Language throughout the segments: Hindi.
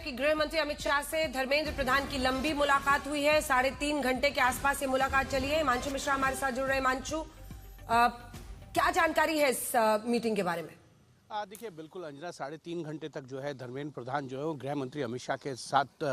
कि गृह मंत्री अमित शाह से धर्मेंद्र प्रधान की लंबी मुलाकात हुई है। 3.5 घंटे के आसपास ये मुलाकात चली है। हिमांशु मिश्रा हमारे साथ जुड़ रहे हैं। हिमांशु, क्या जानकारी है इस मीटिंग के बारे में? देखिए, बिल्कुल अंजना, 3.5 घंटे तक जो है धर्मेंद्र प्रधान जो है वो गृह मंत्री अमित शाह के साथ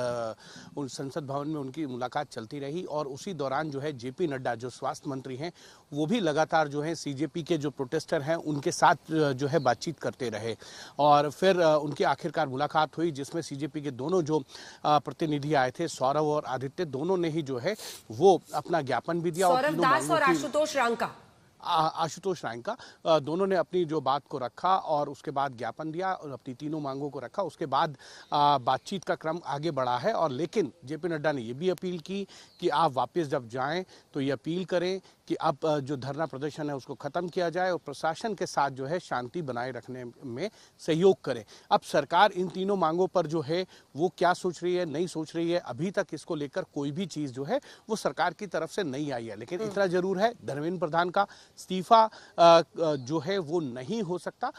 उन संसद भवन में उनकी मुलाकात चलती रही। और उसी दौरान जो है जेपी नड्डा जो स्वास्थ्य मंत्री हैं वो भी लगातार जो है सीजेपी के जो प्रोटेस्टर हैं उनके साथ जो है बातचीत करते रहे। और फिर उनकी आखिरकार मुलाकात हुई जिसमें सीजेपी के दोनों जो प्रतिनिधि आए थे, सौरभ और आदित्य, दोनों ने ही जो है वो अपना ज्ञापन भी दिया। सौरभ दास और आशुतोष रांका दोनों ने अपनी जो बात को रखा और उसके बाद ज्ञापन दिया और अपनी तीनों मांगों को रखा। उसके बाद बातचीत का क्रम आगे बढ़ा है। और लेकिन जेपी नड्डा ने यह भी अपील की कि आप वापस जब जाएं तो ये अपील करें कि अब जो धरना प्रदर्शन है उसको खत्म किया जाए और प्रशासन के साथ जो है शांति बनाए रखने में सहयोग करें। अब सरकार इन तीनों मांगों पर जो है वो क्या सोच रही है, नहीं सोच रही है, अभी तक इसको लेकर कोई भी चीज जो है वो सरकार की तरफ से नहीं आई है। लेकिन इतना जरूर है, धर्मेंद्र प्रधान का इस्तीफा जो है वो नहीं हो सकता।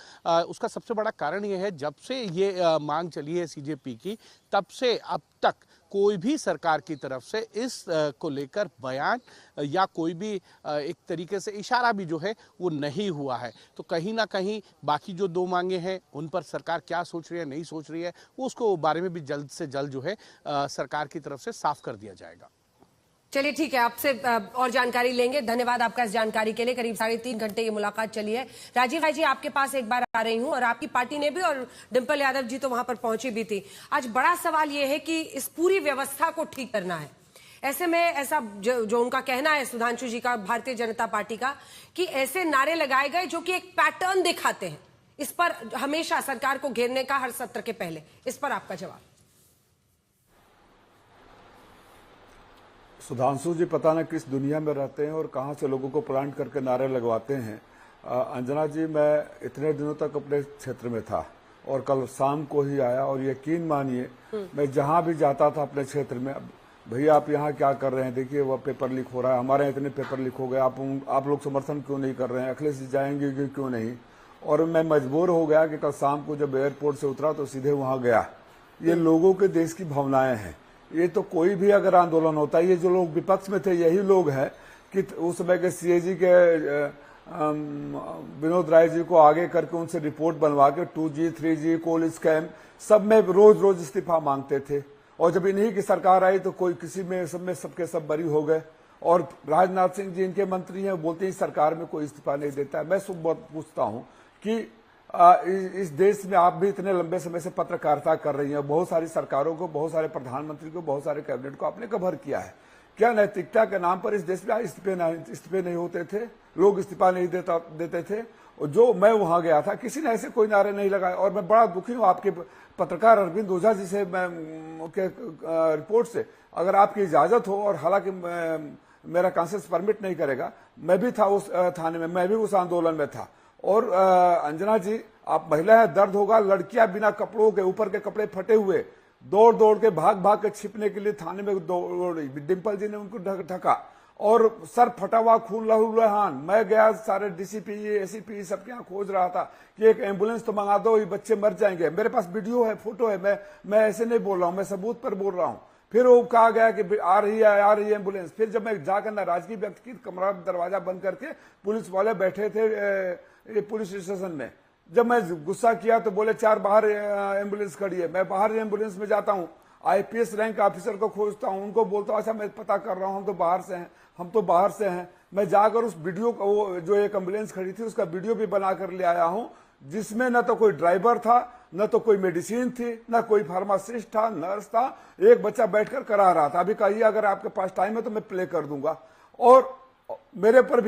उसका सबसे बड़ा कारण ये है, जब से ये मांग चली है सीजेपी की, तब से अब तक कोई भी सरकार की तरफ से इस को लेकर बयान या कोई भी एक तरीके से इशारा भी जो है वो नहीं हुआ है। तो कहीं ना कहीं बाकी जो दो मांगे हैं उन पर सरकार क्या सोच रही है, नहीं सोच रही है, वो उसको बारे में भी जल्द से जल्द जो है सरकार की तरफ से साफ कर दिया जाएगा। चलिए ठीक है, आपसे और जानकारी लेंगे। धन्यवाद आपका इस जानकारी के लिए। करीब 3.5 घंटे ये मुलाकात चली है। राजीव भाई जी, आपके पास एक बार आ रही हूं, और आपकी पार्टी ने भी और डिंपल यादव जी तो वहां पर पहुंची भी थी। आज बड़ा सवाल ये है कि इस पूरी व्यवस्था को ठीक करना है। ऐसे में ऐसा जो उनका कहना है, सुधांशु जी का, भारतीय जनता पार्टी का, कि ऐसे नारे लगाए गए जो कि एक पैटर्न दिखाते हैं। इस पर हमेशा सरकार को घेरने का हर सत्र के पहले, इस पर आपका जवाब? सुधांशु जी पता न किस दुनिया में रहते हैं और कहां से लोगों को प्लांट करके नारे लगवाते हैं। अंजना जी, मैं इतने दिनों तक अपने क्षेत्र में था और कल शाम को ही आया, और यकीन मानिए मैं जहां भी जाता था अपने क्षेत्र में, भैया आप यहाँ क्या कर रहे हैं, देखिए वह पेपर लीक हो रहा है, हमारे इतने पेपर लीक हो गए, आप लोग समर्थन क्यों नहीं कर रहे हैं, अखिलेश जी जाएंगे क्यों नहीं। और मैं मजबूर हो गया कि कल शाम को जब एयरपोर्ट से उतरा तो सीधे वहां गया। ये लोगों के देश की भावनाएं हैं। ये तो कोई भी अगर आंदोलन होता है, ये जो लोग विपक्ष में थे यही लोग हैं कि उस समय के सीएजी के विनोद राय जी को आगे करके उनसे रिपोर्ट बनवा के 2G 3G कोल स्कैम सब में रोज रोज इस्तीफा मांगते थे। और जब इन्हीं की सरकार आई तो कोई किसी में सब में सबके सब बरी हो गए। और राजनाथ सिंह जी इनके मंत्री हैं, बोलते हैं सरकार में कोई इस्तीफा नहीं देता है। मैं सब बहुत पूछता हूँ कि इस देश में आप भी इतने लंबे समय से पत्रकारिता कर रही हैं, बहुत सारी सरकारों को, बहुत सारे प्रधानमंत्री को, बहुत सारे कैबिनेट को आपने कवर किया है। क्या नैतिकता के नाम पर इस देश में इस्तीफे नहीं होते थे, लोग इस्तीफा नहीं देते थे? और जो मैं वहां गया था किसी ने ऐसे कोई नारे नहीं लगाए। और मैं बड़ा दुखी हूं आपके पत्रकार अरविंद ओझा जी से, के रिपोर्ट से, अगर आपकी इजाजत हो, और हालांकि मेरा कॉन्सियस परमिट नहीं करेगा, मैं भी था उस थाने में, मैं भी उस आंदोलन में था। और अंजना जी, आप महिला है, दर्द होगा, लड़कियां बिना कपड़ों के, ऊपर के कपड़े फटे हुए, दौड़ दौड़ के भाग के छिपने के लिए थाने में दौड़ी। डिंपल जी ने उनको ढका और सर फटा हुआ, खून लहूलुहान। मैं गया, सारे डीसीपी एसीपी सबके यहाँ खोज रहा था कि एक एम्बुलेंस तो मंगा दो, ये बच्चे मर जाएंगे। मेरे पास वीडियो है, फोटो है, मैं ऐसे नहीं बोल रहा हूं, मैं सबूत पर बोल रहा हूं। फिर वो कहा गया कि आ रही है एम्बुलेंस। फिर जब मैं जाकर नाराजगी व्यक्त की, कमरा दरवाजा बंद करके पुलिस वाले बैठे थे पुलिस स्टेशन में। जब मैं गुस्सा किया तो बोले 4 बाहर एम्बुलेंस खड़ी है। मैं बाहर एम्बुलेंस में जाता हूँ, आईपीएस रैंक ऑफिसर को खोजता हूँ, उनको बोलता हूँ अच्छा मैं पता कर रहा हूँ, हम तो बाहर से हैं। मैं जाकर उस वीडियो को, वो जो एक एम्बुलेंस खड़ी थी उसका वीडियो भी बनाकर ले आया हूँ, जिसमें न तो कोई ड्राइवर था, न तो कोई मेडिसिन थी, न कोई फार्मासिस्ट था, नर्स था, एक बच्चा बैठकर करा रहा था। अभी कहिए अगर आपके पास टाइम है तो मैं प्ले कर दूंगा। और मेरे ऊपर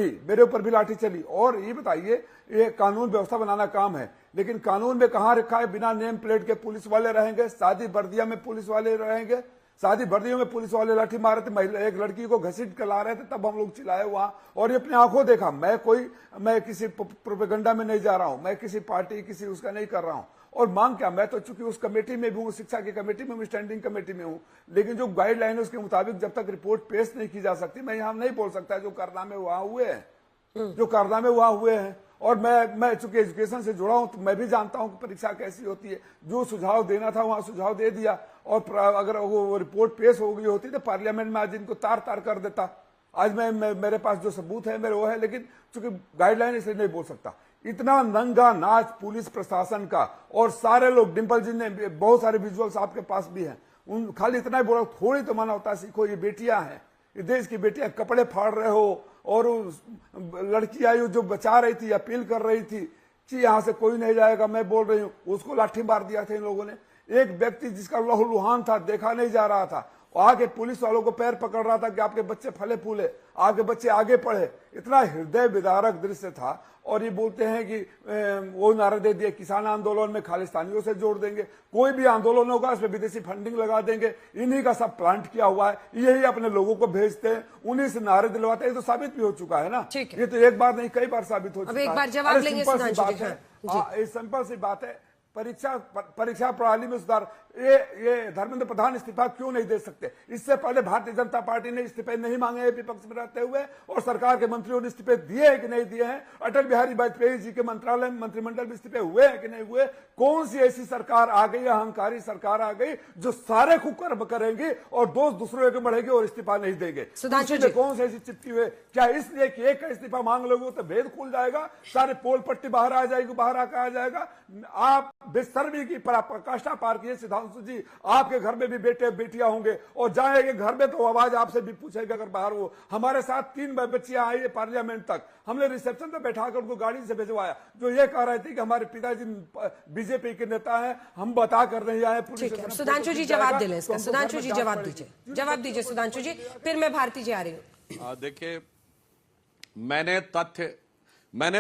भी लाठी चली। और ये बताइए, ये कानून व्यवस्था बनाना काम है, लेकिन कानून में कहां रखा है बिना नेम प्लेट के पुलिस वाले रहेंगे, शादी वर्दियों में पुलिस वाले रहेंगे। शादी वर्दियों में पुलिस वाले लाठी मार रहे थे, महिला एक लड़की को घसीट कर ला रहे थे, तब हम लोग चिल्लाए वहां। और ये अपने आंखों देखा। मैं किसी प्रोपेगेंडा में नहीं जा रहा हूं, मैं किसी पार्टी किसी उसका नहीं कर रहा हूं। और मांग क्या, मैं तो चूंकि उस कमेटी में भी हूँ, शिक्षा की कमेटी में, स्टैंडिंग कमेटी में हूँ, लेकिन जो गाइडलाइन है उसके मुताबिक जब तक रिपोर्ट पेश नहीं की जा सकती, मैं यहाँ नहीं बोल सकता जो कारनामे वहां हुए हैं, जो कारनामे वहां हुए हैं। और मैं चूंकि एजुकेशन से जुड़ा हूं तो मैं भी जानता हूं कि परीक्षा कैसी होती है। जो सुझाव देना था वहां सुझाव दे दिया, और अगर वो रिपोर्ट पेश हो गई होती तो पार्लियामेंट में आज इनको तार तार कर देता। आज मेरे पास जो सबूत है मेरे वो है, लेकिन चूंकि गाइडलाइन इसलिए नहीं बोल सकता। इतना नंगा नाच पुलिस प्रशासन का, और सारे लोग, डिम्पल जी ने बहुत सारे विजुअल्स आपके पास भी हैं, उन खाली इतना ही बोला, थोड़ी तो मानवता सीखो, ये बेटियां हैं, ये देश की बेटियां, कपड़े फाड़ रहे हो, और लड़की आई जो बचा रही थी, अपील कर रही थी कि यहां से कोई नहीं जाएगा, मैं बोल रही हूं, उसको लाठी मार दिया था इन लोगों ने। एक व्यक्ति जिसका लहूलुहान था, देखा नहीं जा रहा था, आके पुलिस वालों को पैर पकड़ रहा था कि आपके बच्चे फले फूले, आपके बच्चे आगे पढ़े। इतना हृदय विदारक दृश्य था। और ये बोलते हैं कि वो नारा दे दिए, किसान आंदोलन में खालिस्तानियों से जोड़ देंगे, कोई भी आंदोलन होगा उसमें विदेशी फंडिंग लगा देंगे, इन्हीं का सब प्लांट किया हुआ है, यही अपने लोगों को भेजते हैं, उन्हीं से नारे दिलवाते हैं। ये तो साबित भी हो चुका है ना, ये तो एक बार नहीं कई बार साबित हो चुका है। एक बार जवाब लेंगे सिंपल सी बात है, परीक्षा प्रणाली में सुधार। ये धर्मेंद्र प्रधान इस्तीफा क्यों नहीं दे सकते? इससे पहले भारतीय जनता पार्टी ने इस्तीफे नहीं मांगे हैं विपक्ष में रहते हुए, और सरकार के मंत्रियों ने इस्तीफे दिए हैं कि नहीं दिए हैं? अटल बिहारी वाजपेयी जी के मंत्रालय में, मंत्रिमंडल में इस्तीफे हुए हैं कि नहीं हुए? कौन सी ऐसी सरकार आ गई, अहंकारी सरकार आ गई जो सारे कुकर्म करेंगी और दोस्त दूसरों के बढ़ेगी और इस्तीफा नहीं देंगे? कौन सी ऐसी चिपकी हुए? क्या इसलिए कि एक का इस्तीफा मांग लोगे तो भेद खुल जाएगा, सारे पोल पट्टी बाहर आ जाएगी, बाहर आकर आ जाएगा? आप बेशर्मी की पराकाष्ठा पार किए सिद्धांशु जी। आपके घर में भी बेटे बेटियां होंगे, और जाएंगे घर में तो आवाज आपसे भी पूछेगा अगर बाहर हो। हमारे साथ 3 बच्चियां आई है पार्लियामेंट तक, हमने रिसेप्शन पे बैठाकर उनको गाड़ी से भिजवाया, जो ये कह रहे थे कि हमारे पिताजी बीजेपी के नेता हैं, हम बता कर नहीं आए। सुधांशु जी जवाब दे लें इसका। सुधांशु जी जवाब दीजिए, जवाब दीजिए सुधांशु जी, फिर मैं भारती जी आ रही हूँ। देखिए, मैंने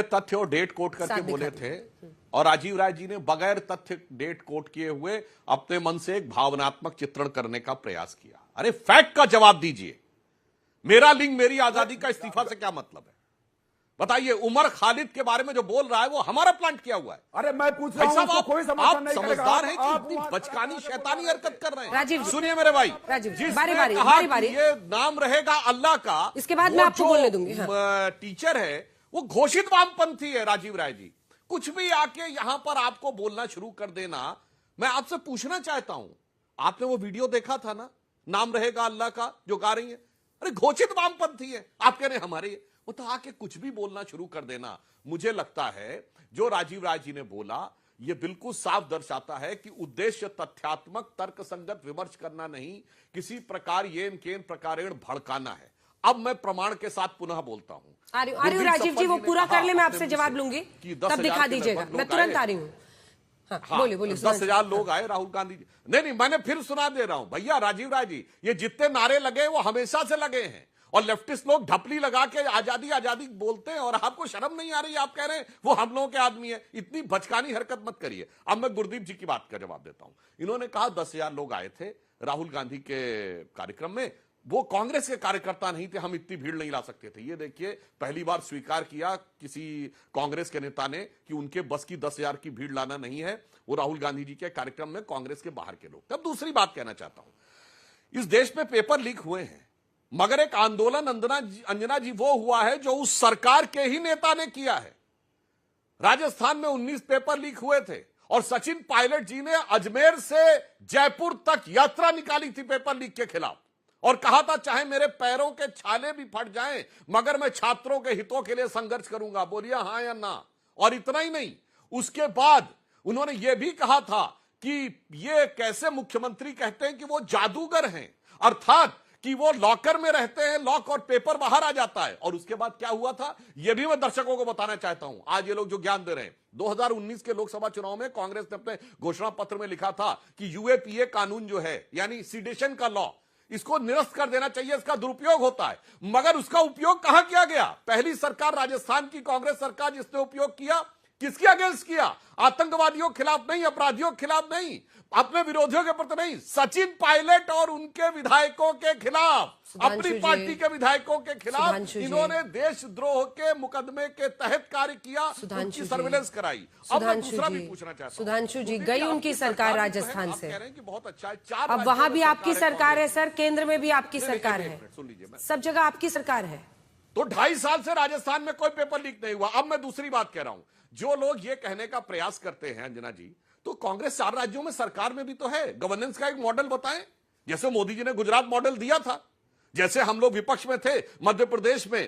तथ्य और डेट कोट करके बोले थे, और राजीव राय जी ने बगैर तथ्य डेट कोट किए हुए अपने मन से एक भावनात्मक चित्रण करने का प्रयास किया। अरे फैक्ट का जवाब दीजिए। मेरा लिंग मेरी आजादी का इस्तीफा से क्या मतलब है? बताइए। उमर खालिद के बारे में जो बोल रहा है वो हमारा प्लांट किया हुआ है। अरे मैं पूछ रहा हूं, कोई समर्थन नहीं करेगा। समझदार हैं कि इतनी बचकानी शैतानी हरकत कर रहे हैं? राजीव सुनिए मेरे भाई, जिसने कहा ये नाम रहेगा अल्लाह का, इसके बाद मैं आपको बोलने दूंगी। टीचर है वो घोषित वामपंथी है। राजीव राय जी कुछ भी आके यहां पर आपको बोलना शुरू कर देना। मैं आपसे पूछना चाहता हूं, आपने वो वीडियो देखा था ना, नाम रहेगा अल्लाह का, जो गा रही है? अरे घोषित वामपंथी है, आप कह रहे हमारे, वो तो आके कुछ भी बोलना शुरू कर देना। मुझे लगता है जो राजीव राय जी ने बोला ये बिल्कुल साफ दर्शाता है कि उद्देश्य तथ्यात्मक तर्क संगत विमर्श करना नहीं, किसी प्रकार येन केन प्रकारेण भड़काना है। अब मैं प्रमाण के साथ पुनः बोलता हूं। राजीव जी वो पूरा कर ले, मैं आपसे जवाब लूंगी, तब दिखा दीजिएगा। मैं तुरंत आ रही हूँ। हाँ, बोलिए 10,000 लोग आए राहुल गांधी जी। नहीं, मैंने फिर सुना दे रहा हूं भैया राजीव राय जी, ये जितने नारे लगे वो हमेशा से लगे हैं, और लेफ्टिस्ट लोग ढपली लगा के आजादी आजादी बोलते हैं, और आपको शर्म नहीं आ रही? आप कह रहे हैं वो हम लोगों के आदमी है। इतनी बचकानी हरकत मत करिए। अब मैं गुरदीप जी की बात का जवाब देता हूं। इन्होंने कहा 10,000 लोग आए थे राहुल गांधी के कार्यक्रम में, वो कांग्रेस के कार्यकर्ता नहीं थे, हम इतनी भीड़ नहीं ला सकते थे। ये देखिए, पहली बार स्वीकार किया किसी कांग्रेस के नेता ने कि उनके बस की 10,000 की भीड़ लाना नहीं है, वो राहुल गांधी जी के कार्यक्रम में कांग्रेस के बाहर के लोग। अब दूसरी बात कहना चाहता हूं, इस देश में पेपर लीक हुए हैं, मगर एक आंदोलन अंजना जी वो हुआ है जो उस सरकार के ही नेता ने किया है। राजस्थान में 19 पेपर लीक हुए थे, और सचिन पायलट जी ने अजमेर से जयपुर तक यात्रा निकाली थी पेपर लीक के खिलाफ, और कहा था चाहे मेरे पैरों के छाले भी फट जाएं, मगर मैं छात्रों के हितों के लिए संघर्ष करूंगा। बोलिए हां या ना? और इतना ही नहीं, उसके बाद उन्होंने यह भी कहा था कि ये कैसे मुख्यमंत्री कहते हैं कि वो जादूगर हैं, अर्थात कि वो लॉकर में रहते हैं, लॉक और पेपर बाहर आ जाता है। और उसके बाद क्या हुआ था यह भी मैं दर्शकों को बताना चाहता हूं। आज ये लोग जो ज्ञान दे रहे हैं, 2019 के लोकसभा चुनाव में कांग्रेस ने अपने घोषणा पत्र में लिखा था कि यूएपीए कानून जो है, यानी सीडेशन का लॉ, इसको निरस्त कर देना चाहिए, इसका दुरुपयोग होता है। मगर उसका उपयोग कहां किया गया? पहली सरकार राजस्थान की कांग्रेस सरकार जिसने उपयोग किया, किसके अगेंस्ट किया? आतंकवादियों के खिलाफ नहीं, अपराधियों के खिलाफ नहीं, अपने विरोधियों के प्रति नहीं, सचिन पायलट और उनके विधायकों के खिलाफ, अपनी पार्टी के विधायकों के खिलाफ इन्होंने देशद्रोह के मुकदमे के तहत कार्य किया, उनकी सर्विलेंस कराई। अब मैं दूसरा भी पूछना चाहता हूं, सुधांशु जी, गई उनकी सरकार राजस्थान से, कह रहे हैं कि बहुत अच्छा है, अब वहां भी आपकी सरकार है सर, केंद्र में भी आपकी सरकार है, सुन लीजिए, सब जगह आपकी सरकार है। तो 2.5 साल से राजस्थान में कोई पेपर लीक नहीं हुआ। अब मैं दूसरी बात कह रहा हूं, जो लोग ये कहने का प्रयास करते हैं अंजना जी, तो कांग्रेस 4 राज्यों में सरकार में भी तो है, गवर्नेंस का एक मॉडल बताएं, जैसे मोदी जी ने गुजरात मॉडल दिया था, जैसे हम लोग विपक्ष में थे, मध्य प्रदेश में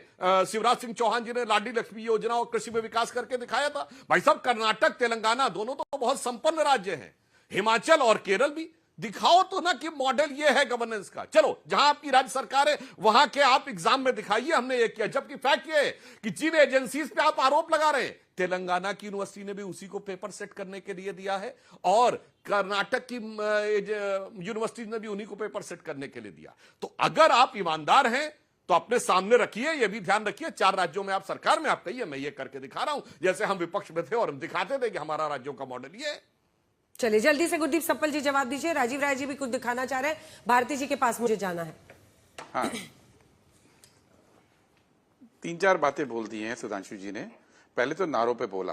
शिवराज सिंह चौहान जी ने लाडली लक्ष्मी योजना और कृषि में विकास करके दिखाया था। भाई साहब, कर्नाटक तेलंगाना दोनों तो बहुत संपन्न राज्य हैं, हिमाचल और केरल भी। दिखाओ तो ना कि मॉडल ये है गवर्नेंस का। चलो, जहां आपकी राज्य सरकार है वहां के आप एग्जाम में दिखाइए, हमने ये किया। जबकि फैक्ट ये है कि जिन एजेंसीज पे आप आरोप लगा रहे हैं, तेलंगाना की यूनिवर्सिटी ने भी उसी को पेपर सेट करने के लिए दिया है और कर्नाटक की यूनिवर्सिटी ने भी उन्हीं को पेपर सेट करने के लिए दिया। तो अगर आप ईमानदार हैं तो अपने सामने रखिए, यह भी ध्यान रखिए, 4 राज्यों में आप सरकार में, आप कहिए मैं ये करके दिखा रहा हूं, जैसे हम विपक्ष में थे और हम दिखाते थे कि हमारा राज्यों का मॉडल ये है। चलिए, जल्दी से गुरदीप सप्पल जी जवाब दीजिए। राजीव राय जी भी कुछ दिखाना चाह रहे हैं, भारती जी के पास मुझे जाना है। हाँ, 3-4 बातें बोल दी हैं सुधांशु जी ने। पहले तो नारों पे बोला।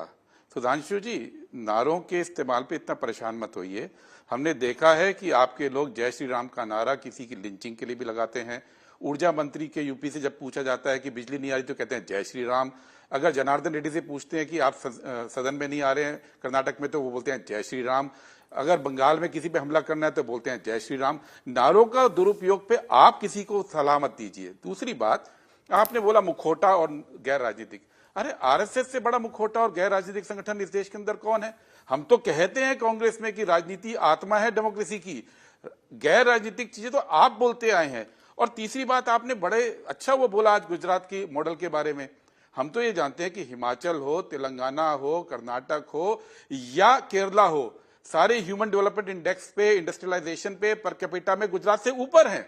सुधांशु जी, नारों के इस्तेमाल पे इतना परेशान मत होइए। हमने देखा है कि आपके लोग जय श्री राम का नारा किसी की लिंचिंग के लिए भी लगाते हैं। ऊर्जा मंत्री के यूपी से जब पूछा जाता है कि बिजली नहीं आ रही तो कहते हैं जय श्री राम। अगर जनार्दन रेड्डी से पूछते हैं कि आप सदन में नहीं आ रहे हैं कर्नाटक में, तो वो बोलते हैं जय श्री राम। अगर बंगाल में किसी पे हमला करना है तो बोलते हैं जय श्री राम। नारों का दुरुपयोग पे आप किसी को सलाह मत दीजिए। दूसरी बात, आपने बोला मुखौटा और गैर राजनीतिक। अरे, आरएसएस से बड़ा मुखौटा और गैर राजनीतिक संगठन इस देश के अंदर कौन है? हम तो कहते हैं कांग्रेस में कि राजनीति आत्मा है डेमोक्रेसी की। गैर राजनीतिक चीजें तो आप बोलते आए हैं। और तीसरी बात, आपने बड़े अच्छा वो बोला आज गुजरात की मॉडल के बारे में। हम तो ये जानते हैं कि हिमाचल हो, तेलंगाना हो, कर्नाटक हो या केरला हो, सारे ह्यूमन डेवलपमेंट इंडेक्स पे, इंडस्ट्रियलाइजेशन पे, पर कैपिटा में गुजरात से ऊपर हैं।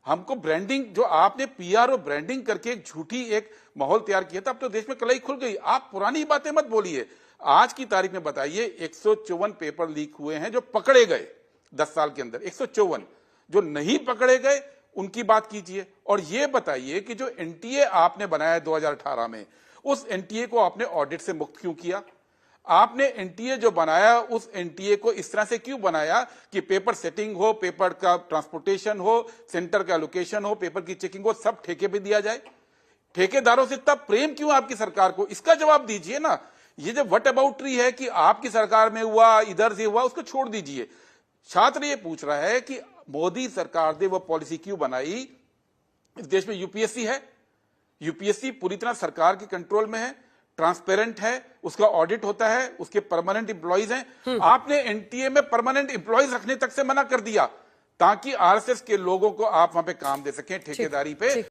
हमको ब्रांडिंग, जो आपने पीआर और ब्रांडिंग करके एक झूठी एक माहौल तैयार किया था, अब तो देश में कलई खुल गई। आप पुरानी बातें मत बोलिए। आज की तारीख में बताइए, 154 पेपर लीक हुए हैं जो पकड़े गए 10 साल के अंदर। 154 जो नहीं पकड़े गए उनकी बात कीजिए। और ये बताइए कि जो एनटीए आपने बनाया 2018 में, उस एनटीए को आपने ऑडिट से मुक्त क्यों किया? आपने एनटीए जो बनाया, उस एनटीए को इस तरह से क्यों बनाया कि पेपर सेटिंग हो, पेपर का ट्रांसपोर्टेशन हो, सेंटर का लोकेशन हो, पेपर की चेकिंग हो, सब ठेके पे दिया जाए? ठेकेदारों से इतना प्रेम क्यों आपकी सरकार को? इसका जवाब दीजिए ना। ये जो वट अबाउटरी है कि आपकी सरकार में हुआ, इधर से हुआ, उसको छोड़ दीजिए। छात्र ये पूछ रहा है कि मोदी सरकार ने वो पॉलिसी क्यों बनाई? इस देश में यूपीएससी है, यूपीएससी पूरी तरह सरकार के कंट्रोल में है, ट्रांसपेरेंट है, उसका ऑडिट होता है, उसके परमानेंट एम्प्लॉइज हैं। आपने एनटीए में परमानेंट एम्प्लॉइज रखने तक से मना कर दिया ताकि आरएसएस के लोगों को आप वहां पे काम दे सकें ठेकेदारी पे।